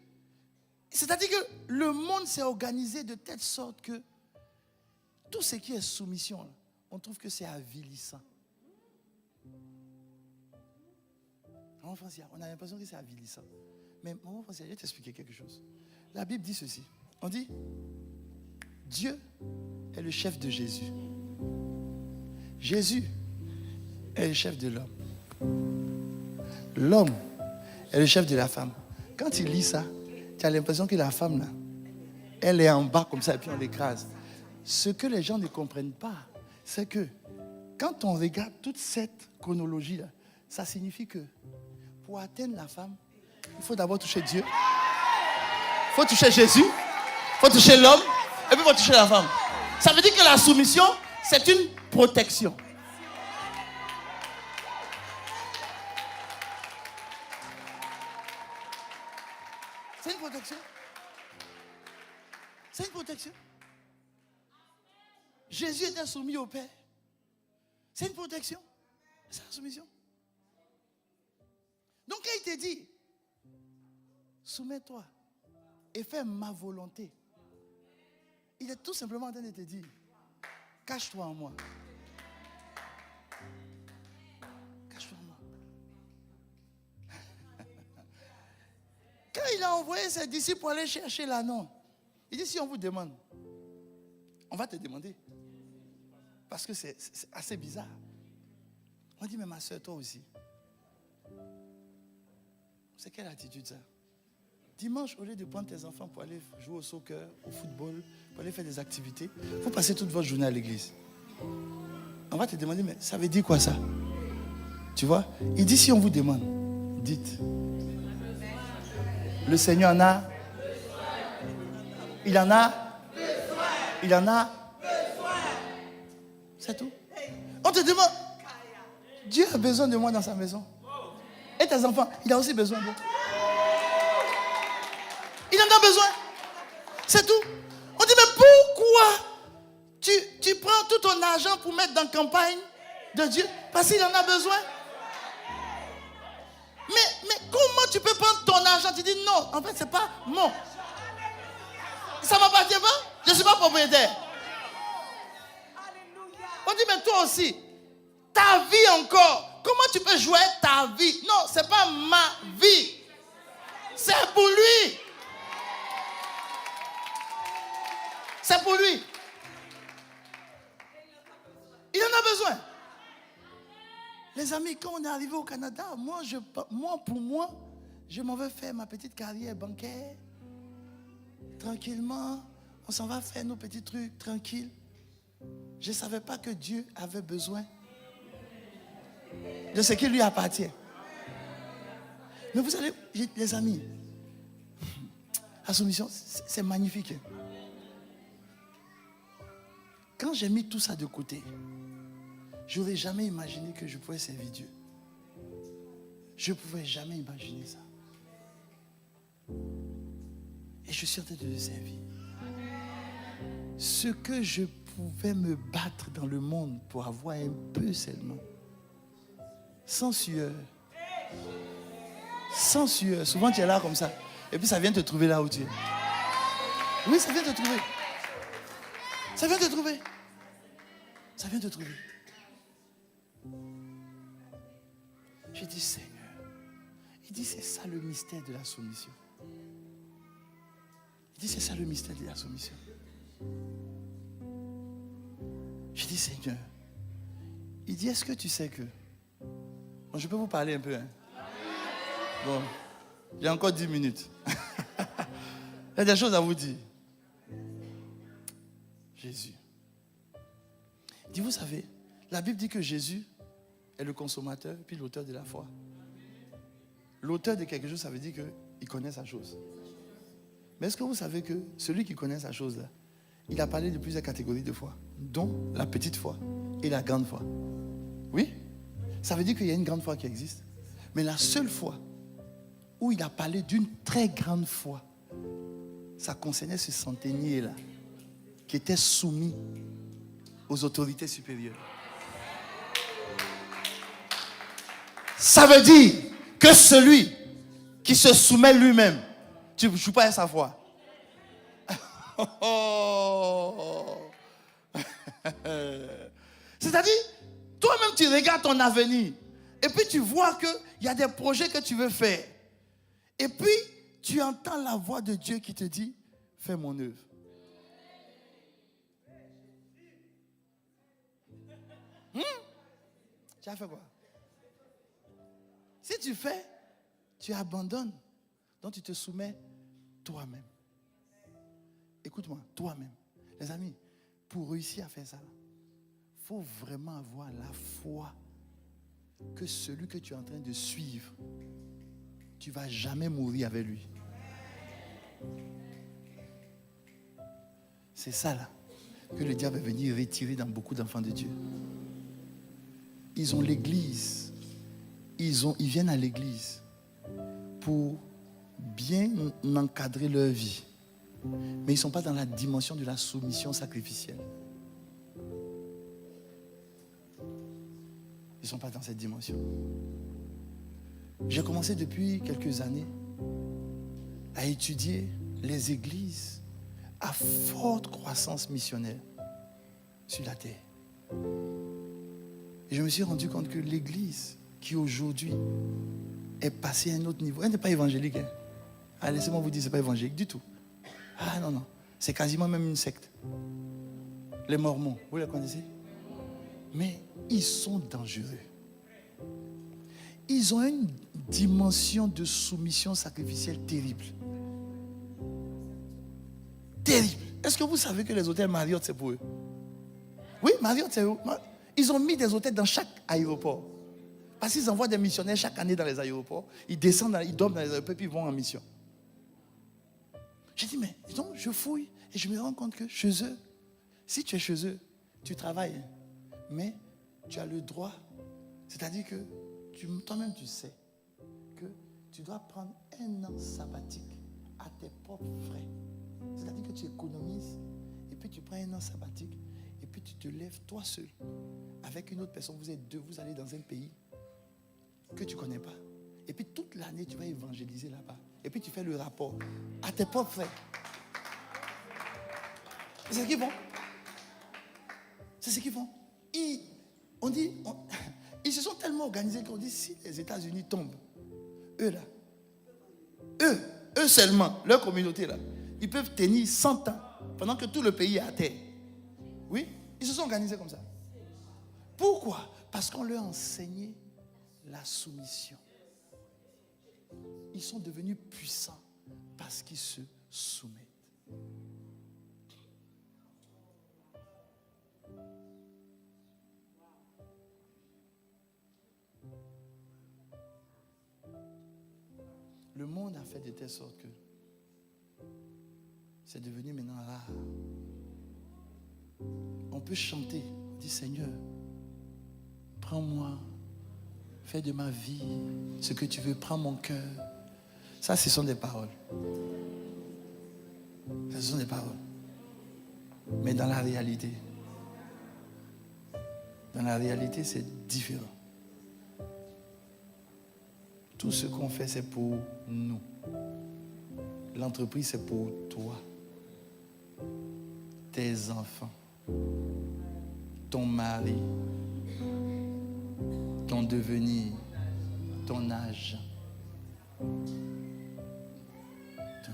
C'est-à-dire que le monde s'est organisé de telle sorte que tout ce qui est soumission, on trouve que c'est avilissant. Maman Francia, on a l'impression que c'est avilissant. Mais maman Francia, je vais t'expliquer quelque chose. La Bible dit ceci. On dit, Dieu est le chef de Jésus. Jésus est le chef de l'homme. L'homme est le chef de la femme. Quand tu lis ça, tu as l'impression que la femme, là, elle est en bas comme ça et puis on l'écrase. Ce que les gens ne comprennent pas, c'est que quand on regarde toute cette chronologie-là, ça signifie que pour atteindre la femme, il faut d'abord toucher Dieu. Il faut toucher Jésus. Il faut toucher l'homme. Et puis il faut toucher la femme. Ça veut dire que la soumission, c'est une protection. C'est une protection. C'est une protection. Jésus était soumis au Père. C'est une protection. C'est la soumission. Donc quand il te dit, soumets-toi et fais ma volonté, il est tout simplement en train de te dire, cache-toi en moi. Cache-toi en moi. Quand il a envoyé ses disciples pour aller chercher l'anneau, il dit, si on vous demande, on va te demander. Parce que c'est assez bizarre. On dit, mais ma soeur, toi aussi. C'est quelle attitude ça? Dimanche, au lieu de prendre tes enfants pour aller jouer au soccer, au football, pour aller faire des activités, il faut passer toute votre journée à l'église. On va te demander, mais ça veut dire quoi ça? Tu vois? Il dit, si on vous demande, dites. Le Seigneur en a. Il en a. Il en a. C'est tout. On te demande, Dieu a besoin de moi dans sa maison. Et tes enfants, il a aussi besoin d'eux. Il en a besoin. C'est tout. On dit, mais pourquoi tu prends tout ton argent pour mettre dans la campagne de Dieu? Parce qu'il en a besoin. Mais comment tu peux prendre ton argent? Tu dis non, en fait, c'est pas mon. Ça ne m'appartient pas. Je ne suis pas propriétaire. On dit, mais toi aussi, ta vie encore, comment tu peux jouer ta vie? Non, ce n'est pas ma vie. C'est pour lui. C'est pour lui. Il en a besoin. Les amis, quand on est arrivé au Canada, pour moi, je m'en vais faire ma petite carrière bancaire. Tranquillement, on s'en va faire nos petits trucs, tranquille. Je ne savais pas que Dieu avait besoin de ce qui lui appartient. Mais vous savez, les amis, la soumission, c'est magnifique. Quand j'ai mis tout ça de côté, je n'aurais jamais imaginé que je pouvais servir Dieu. Je ne pouvais jamais imaginer ça. Et je suis en train de le servir. Ce que je pouvais me battre dans le monde pour avoir un peu seulement. Sans sueur. Sans sueur. Souvent tu es là comme ça. Et puis ça vient te trouver là où tu es. Oui, ça vient te trouver. Ça vient te trouver. Ça vient te trouver. J'ai dit, Seigneur. Il dit, c'est ça le mystère de la soumission. Il dit, c'est ça le mystère de la soumission. J'ai dit, Seigneur. Il dit, est-ce que tu sais que... Bon, je peux vous parler un peu, hein? Bon, j'ai encore 10 minutes. Il y a des choses à vous dire. Jésus. Il dit, vous savez, la Bible dit que Jésus est le consommateur puis l'auteur de la foi. L'auteur de quelque chose, ça veut dire qu'il connaît sa chose. Mais est-ce que vous savez que celui qui connaît sa chose là, il a parlé de plusieurs catégories de foi, dont la petite foi et la grande foi. Oui, ça veut dire qu'il y a une grande foi qui existe. Mais la seule foi où il a parlé d'une très grande foi, ça concernait ce centenier là, qui était soumis aux autorités supérieures. Ça veut dire que celui qui se soumet lui-même, tu ne joues pas à sa foi. C'est-à-dire, toi-même tu regardes ton avenir et puis tu vois qu'il y a des projets que tu veux faire. Et puis, tu entends la voix de Dieu qui te dit, fais mon œuvre. Tu as fait quoi? Si tu fais, tu abandonnes. Donc tu te soumets toi-même. Écoute-moi, toi-même. Les amis, pour réussir à faire ça, il faut vraiment avoir la foi que celui que tu es en train de suivre, tu ne vas jamais mourir avec lui. C'est ça là que le diable est venu retirer dans beaucoup d'enfants de Dieu. Ils ont l'église. Ils viennent à l'église pour bien encadrer leur vie. Mais ils ne sont pas dans la dimension de la soumission sacrificielle. Ils ne sont pas dans cette dimension. J'ai commencé depuis quelques années à étudier les églises à forte croissance missionnaire sur la terre. Et je me suis rendu compte que l'église qui aujourd'hui est passée à un autre niveau, elle n'est pas évangélique. Hein? Ah, laissez-moi vous dire, ce n'est pas évangélique du tout. Ah non, non. C'est quasiment même une secte. Les Mormons, vous les connaissez? Mais ils sont dangereux. Ils ont une dimension de soumission sacrificielle terrible. Terrible. Est-ce que vous savez que les hôtels Marriott, c'est pour eux? Oui, Marriott, c'est eux. Ils ont mis des hôtels dans chaque aéroport. Parce qu'ils envoient des missionnaires chaque année dans les aéroports. Ils descendent, ils dorment dans les aéroports, puis ils vont en mission. J'ai dit, mais donc, je fouille. Et je me rends compte que chez eux, si tu es chez eux, tu travailles, mais tu as le droit. C'est-à-dire que toi-même, tu sais que tu dois prendre un an sabbatique à tes propres frais. C'est-à-dire que tu économises et puis tu prends un an sabbatique et puis tu te lèves toi seul avec une autre personne. Vous êtes deux, vous allez dans un pays que tu ne connais pas. Et puis toute l'année, tu vas évangéliser là-bas. Et puis tu fais le rapport à tes propres frais. C'est ce qu'ils font. C'est ce qu'ils font. Ils se sont tellement organisés qu'on dit si les États-Unis tombent, eux là, eux seulement, leur communauté là, ils peuvent tenir 100 ans pendant que tout le pays est à terre. Oui, ils se sont organisés comme ça. Pourquoi? Parce qu'on leur a enseigné la soumission. Ils sont devenus puissants parce qu'ils se soumettent. Le monde a fait de telle sorte que c'est devenu maintenant rare. On peut chanter, on dit Seigneur, prends-moi, fais de ma vie ce que tu veux, prends mon cœur. Ça, ce sont des paroles. Ce sont des paroles. Mais dans la réalité, c'est différent. Tout ce qu'on fait, c'est pour nous. L'entreprise, c'est pour toi. Tes enfants. Ton mari. Ton devenir. Ton argent. Ton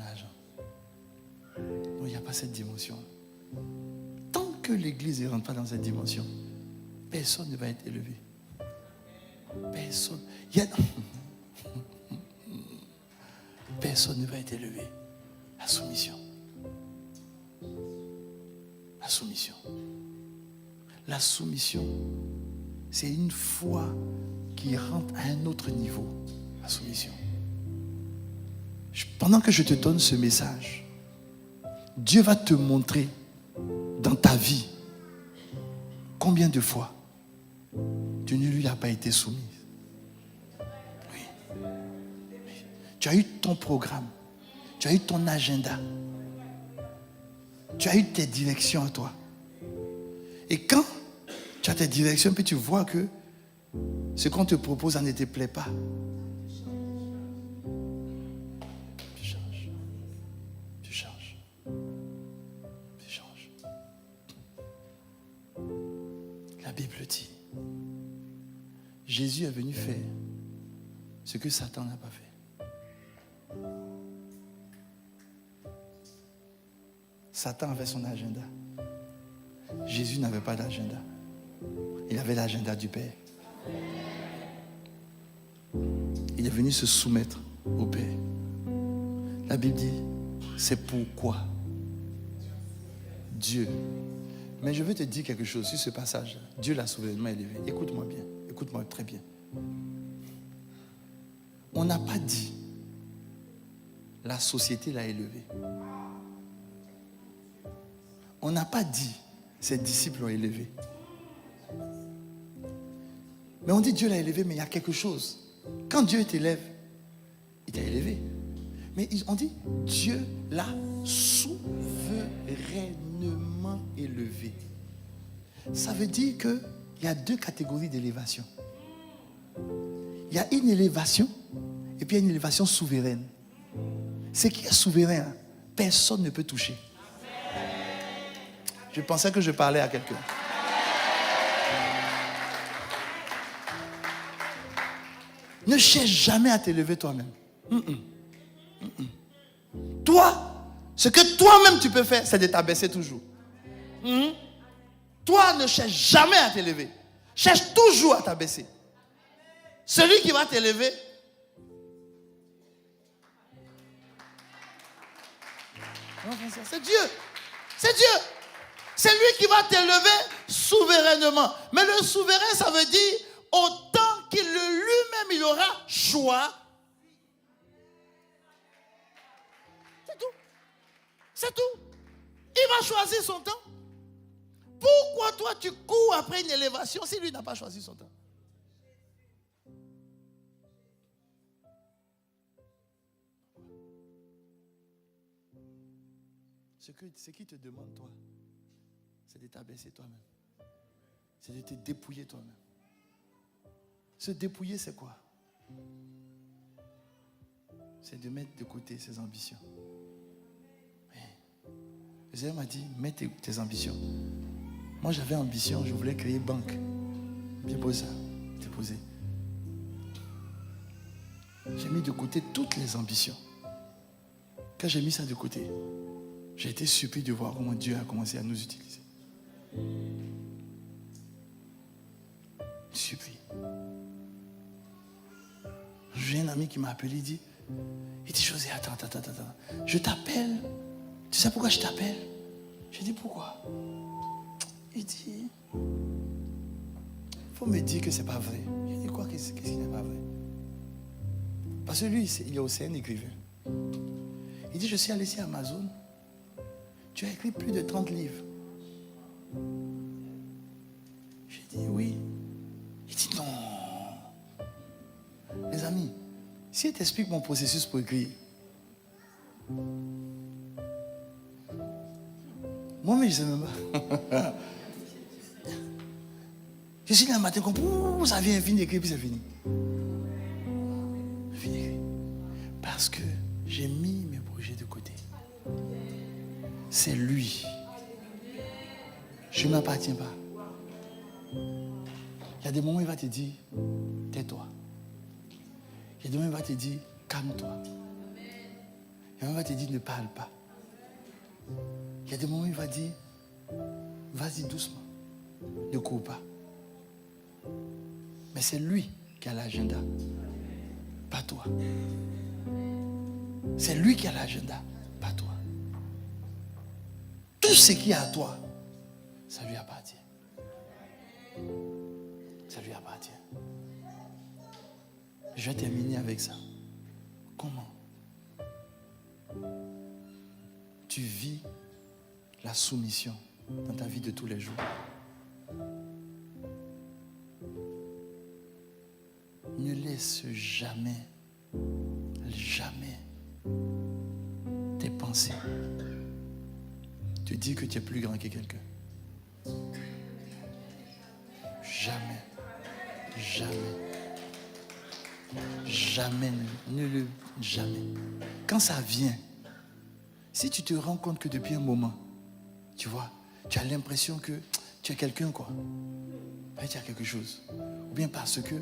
argent. Non, il n'y a pas cette dimension. Tant que l'Église ne rentre pas dans cette dimension, personne ne va être élevé. Personne. Personne ne va être élevé. La soumission. La soumission. La soumission, c'est une foi qui rentre à un autre niveau. La soumission. Pendant que je te donne ce message, Dieu va te montrer dans ta vie combien de fois tu ne lui as pas été soumise. Tu as eu ton programme. Tu as eu ton agenda. Tu as eu tes directions à toi. Et quand tu as tes directions, puis tu vois que ce qu'on te propose, ça ne te plaît pas. Tu changes. Tu changes. Tu changes. La Bible dit, Jésus est venu faire ce que Satan n'a pas fait. Satan avait son agenda. Jésus n'avait pas d'agenda. Il avait l'agenda du Père. Il est venu se soumettre au Père. La Bible dit, c'est pourquoi Dieu. Mais je veux te dire quelque chose sur ce passage. Dieu l'a souverainement élevé. Écoute-moi bien. Écoute-moi très bien. On n'a pas dit la société l'a élevé. On n'a pas dit ses disciples l'ont élevé. Mais on dit Dieu l'a élevé, mais il y a quelque chose. Quand Dieu t'élève, il t'a élevé. Mais on dit Dieu l'a souverainement élevé. Ça veut dire qu'il y a deux catégories d'élévation. Il y a une élévation et puis il y a une élévation souveraine. Ce qui est souverain, personne ne peut toucher. Je pensais que je parlais à quelqu'un. Ne cherche jamais à t'élever toi-même. Toi, ce que toi-même tu peux faire, c'est de t'abaisser toujours. Toi, ne cherche jamais à t'élever. Cherche toujours à t'abaisser. Celui qui va t'élever, c'est Dieu. C'est Dieu. C'est lui qui va t'élever souverainement. Mais le souverain, ça veut dire autant qu'il lui-même, il aura choix. C'est tout. C'est tout. Il va choisir son temps. Pourquoi toi tu cours après une élévation si lui n'a pas choisi son temps? Ce qui te demande toi, c'est de t'abaisser toi-même. C'est de te dépouiller toi-même. Se dépouiller, c'est quoi? C'est de mettre de côté ses ambitions. Le Seigneur m'a dit, mets tes ambitions. Moi, j'avais ambition, je voulais créer banque. J'ai posé ça, j'ai posé. J'ai mis de côté toutes les ambitions. Quand j'ai mis ça de côté, j'ai été surpris de voir comment Dieu a commencé à nous utiliser. Surpris. J'ai un ami qui m'a appelé, il dit José, attends. Je t'appelle. Tu sais pourquoi je t'appelle? J'ai dit pourquoi? Il dit, faut me dire que c'est pas vrai. J'ai dit quoi, qu'est-ce qui n'est pas vrai? Parce que lui, il est aussi un écrivain. Il dit, je suis allé sur Amazon. Tu as écrit plus de 30 livres. J'ai dit oui. Il dit non. Les amis, si je t'explique mon processus pour écrire, moi-même, je ne sais même pas. Je suis là le matin, comme ça vient, fini d'écrire, puis c'est fini. Fini. Parce que j'ai mis mes projets de côté. C'est lui. Je ne m'appartiens pas. Il y a des moments où il va te dire, tais-toi. Il y a des moments où il va te dire, calme-toi. Il y a des moments où il va te dire, ne parle pas. Il y a des moments où il va dire, vas-y doucement, ne cours pas. Mais c'est lui qui a l'agenda, pas toi. C'est lui qui a l'agenda, pas toi. Tout ce qui est à toi, ça lui appartient. Ça lui appartient. Je vais terminer avec ça. Comment tu vis la soumission dans ta vie de tous les jours? Ne laisse jamais tes pensées te dire que tu es plus grand que quelqu'un. Jamais. Quand ça vient, si tu te rends compte que depuis un moment, tu vois, tu as l'impression que tu es quelqu'un, quoi. Tu as quelque chose. Ou bien parce que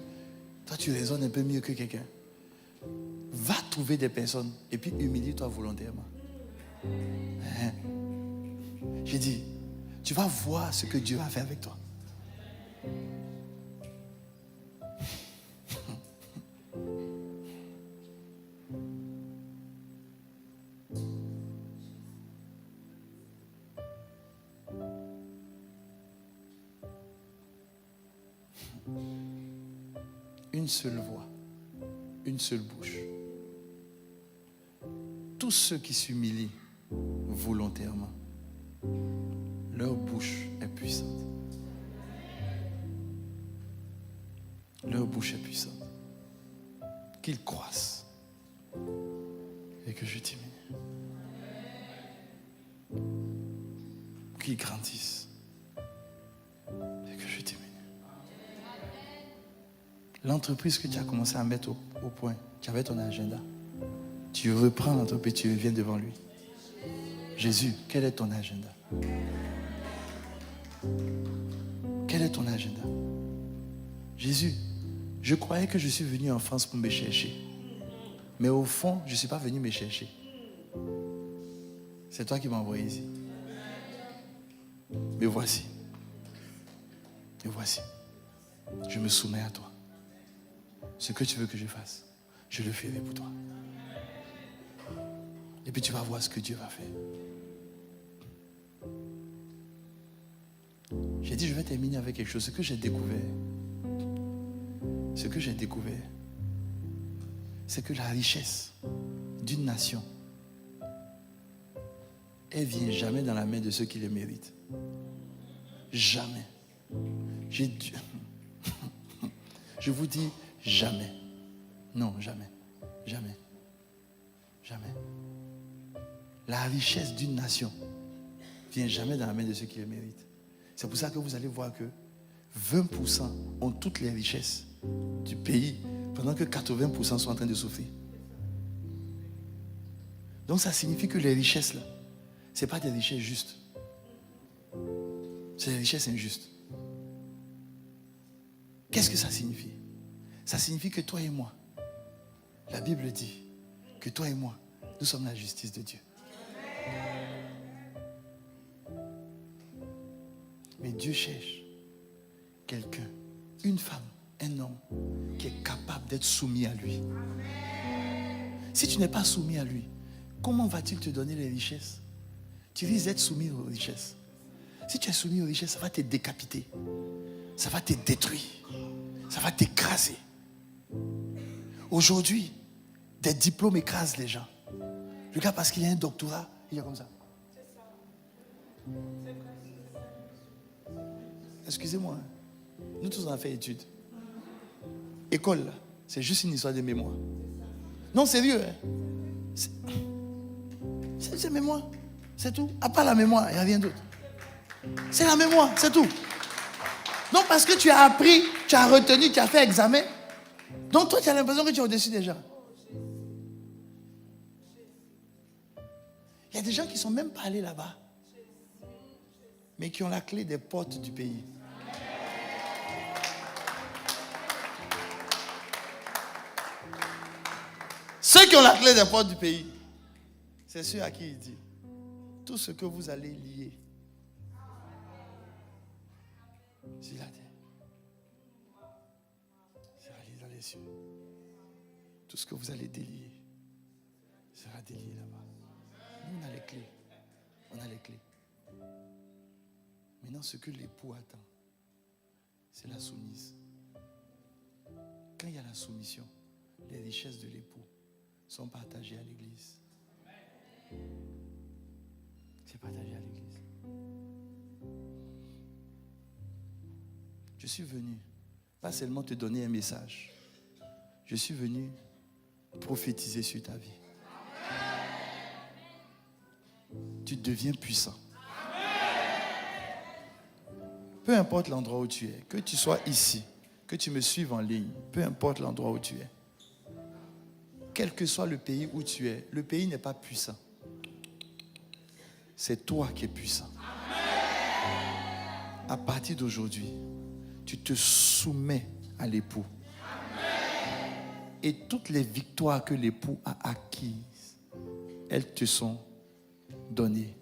toi, tu raisonnes un peu mieux que quelqu'un. Va trouver des personnes et puis humilie-toi volontairement. J'ai dit, tu vas voir ce que Dieu va faire avec toi. Une seule voix, une seule bouche. Tous ceux qui s'humilient volontairement, leur bouche est puissante. Leur bouche est puissante. Qu'ils croissent et que je diminue. Qu'ils grandissent et que je diminue. L'entreprise que tu as commencé à mettre au point, tu avais ton agenda. Tu reprends l'entreprise, tu reviens devant lui. Jésus, quel est ton agenda? Quel est ton agenda? Jésus, je croyais que je suis venu en France pour me chercher. Mais au fond, je ne suis pas venu me chercher. C'est toi qui m'as envoyé ici. Me voici. Me voici. Je me soumets à toi. Ce que tu veux que je fasse, je le ferai pour toi. Et puis tu vas voir ce que Dieu va faire. J'ai dit, je vais terminer avec quelque chose. Ce que j'ai découvert, c'est que la richesse d'une nation elle ne vient jamais dans la main de ceux qui le méritent. Jamais. Je vous dis jamais. Non, jamais. Jamais. Jamais. La richesse d'une nation ne vient jamais dans la main de ceux qui le méritent. C'est pour ça que vous allez voir que 20% ont toutes les richesses du pays, pendant que 80% sont en train de souffrir. Donc ça signifie que les richesses là, ce n'est pas des richesses justes. C'est des richesses injustes. Qu'est-ce que ça signifie? Ça signifie que toi et moi, la Bible dit que toi et moi, nous sommes la justice de Dieu. Mais Dieu cherche quelqu'un, une femme, un homme qui est capable d'être soumis à lui. Si tu n'es pas soumis à lui, comment va-t-il te donner les richesses? Tu risques d'être soumis aux richesses. Si tu es soumis aux richesses, ça va te décapiter. Ça va te détruire. Ça va t'écraser. Aujourd'hui, des diplômes écrasent les gens. Le gars, parce qu'il a un doctorat, il est comme ça. Excusez-moi, nous tous on a fait études. École, là, c'est juste une histoire de mémoire. Non, sérieux. C'est mémoire. C'est tout. À part la mémoire, il n'y a rien d'autre. C'est la mémoire, c'est tout. Donc parce que tu as appris, tu as retenu, tu as fait examen. Donc toi, tu as l'impression que tu es au-dessus des gens. Il y a des gens qui ne sont même pas allés là-bas, mais qui ont la clé des portes du pays. Ceux qui ont la clé des portes du pays, c'est ceux à qui il dit, tout ce que vous allez lier sur la terre sera lié dans les cieux. Tout ce que vous allez délier sera délié là-bas. Nous, on a les clés. On a les clés. Maintenant, ce que l'époux attend, c'est la soumise. Quand il y a la soumission, les richesses de l'époux sont partagées à l'église. C'est partagé à l'église. Je suis venu, pas seulement te donner un message. Je suis venu prophétiser sur ta vie. Tu deviens puissant. Peu importe l'endroit où tu es, que tu sois ici, que tu me suives en ligne, peu importe l'endroit où tu es, quel que soit le pays où tu es, le pays n'est pas puissant. C'est toi qui es puissant. À partir d'aujourd'hui, tu te soumets à l'époux. Et toutes les victoires que l'époux a acquises, elles te sont données.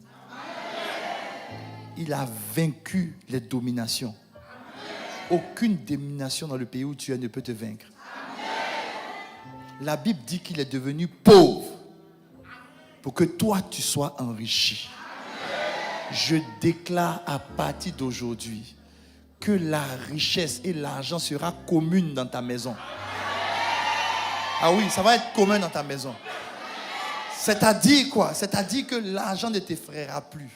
Il a vaincu les dominations. Aucune domination dans le pays où tu es ne peut te vaincre. La Bible dit qu'il est devenu pauvre pour que toi tu sois enrichi. Je déclare à partir d'aujourd'hui que la richesse et l'argent sera commune dans ta maison. Ah oui, ça va être commun dans ta maison. C'est-à-dire quoi? C'est-à-dire que l'argent ne t'effraiera plus.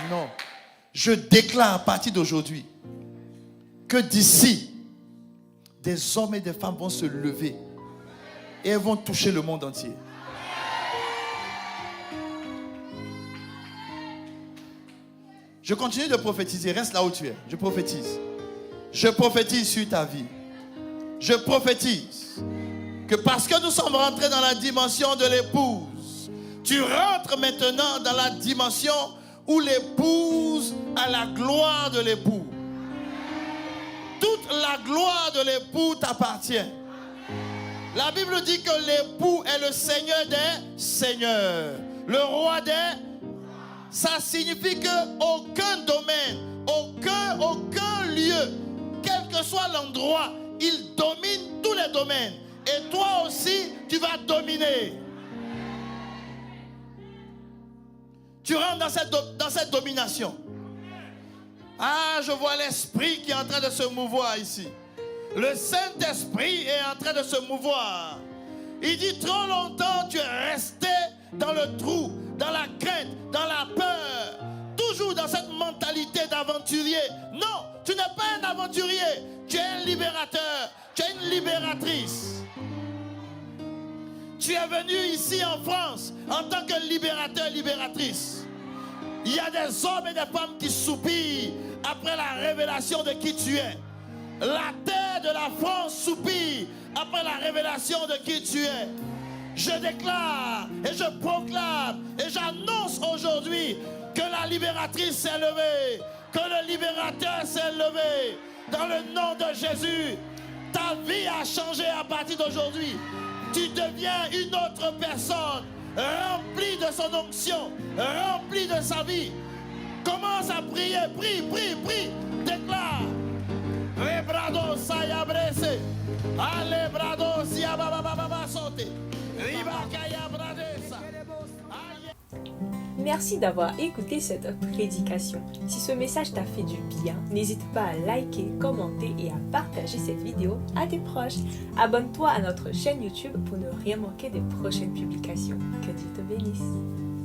Non. Je déclare à partir d'aujourd'hui que d'ici, des hommes et des femmes vont se lever et elles vont toucher le monde entier. Je continue de prophétiser. Reste là où tu es. Je prophétise. Je prophétise sur ta vie. Je prophétise que parce que nous sommes rentrés dans la dimension de l'épouse, tu rentres maintenant dans la dimension où l'épouse a la gloire de l'époux. Toute la gloire de l'époux t'appartient. La Bible dit que l'époux est le Seigneur des seigneurs, le roi des... Ça signifie qu'aucun domaine, aucun lieu, quel que soit l'endroit, il domine tous les domaines. Et toi aussi, tu vas dominer. Tu rentres dans cette domination. Ah, je vois l'esprit qui est en train de se mouvoir ici. Le Saint-Esprit est en train de se mouvoir. Il dit, trop longtemps tu es resté dans le trou, dans la crainte, dans la peur, toujours dans cette mentalité d'aventurier. Non, tu n'es pas un aventurier, tu es un libérateur, tu es une libératrice. Tu es venu ici en France en tant que libérateur, libératrice. Il y a des hommes et des femmes qui soupirent après la révélation de qui tu es. La terre de la France soupire après la révélation de qui tu es. Je déclare et je proclame et j'annonce aujourd'hui que la libératrice s'est levée, que le libérateur s'est levé. Dans le nom de Jésus, ta vie a changé à partir d'aujourd'hui. Tu deviens une autre personne, remplie de son onction, remplie de sa vie. Commence à prier, prie, prie, prie, déclare. Rebrado sayabrese, alebrado siababababa sote, ribakaya bradesa. Merci d'avoir écouté cette prédication. Si ce message t'a fait du bien, n'hésite pas à liker, commenter et à partager cette vidéo à tes proches. Abonne-toi à notre chaîne YouTube pour ne rien manquer des prochaines publications. Que Dieu te bénisse.